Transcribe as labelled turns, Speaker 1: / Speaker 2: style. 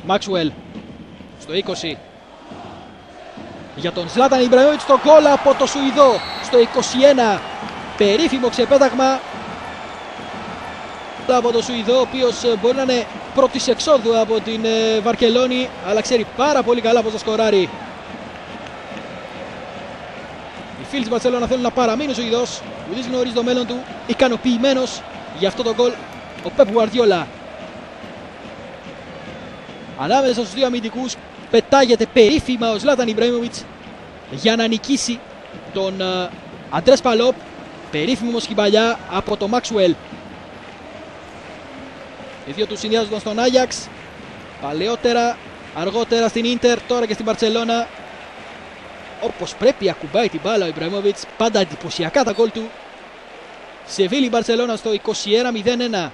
Speaker 1: Μάξουελ στο 20 για τον Ζλάταν Ιμπραήμοβιτς, το γκολ από το Σουηδό στο 21. Περίφημο ξεπέταγμα από το Σουηδό, ο οποίος μπορεί να είναι πρώτης εξόδου από την Βαρκελόνη, αλλά ξέρει πάρα πολύ καλά πώς θα σκοράρει. Οι φίλοι της Μπαρσελόνα θέλουν να παραμείνει ο Σουηδός, ουδής γνωρίζει το μέλλον του, ικανοποιημένος για αυτό το γκολ ο Πεπ Γουαρδιόλα. Ανάμεσα στους δύο αμυντικούς πετάγεται περίφημα ο Ζλάταν Ιμπραήμοβιτς για να νικήσει τον Αντρές Παλόπ. Περίφημο σκυμπαλιά από το Μάξουελ. Οι δύο του συνδυάζονταν στον Άγιαξ, παλαιότερα, αργότερα στην Ίντερ, τώρα και στην Μπαρσελόνα. Όπως πρέπει ακουμπάει την μπάλα ο Ιμπραήμοβιτς, πάντα εντυπωσιακά τα γκολ του. Σεβίλη Μπαρσελόνα στο 21-0-1.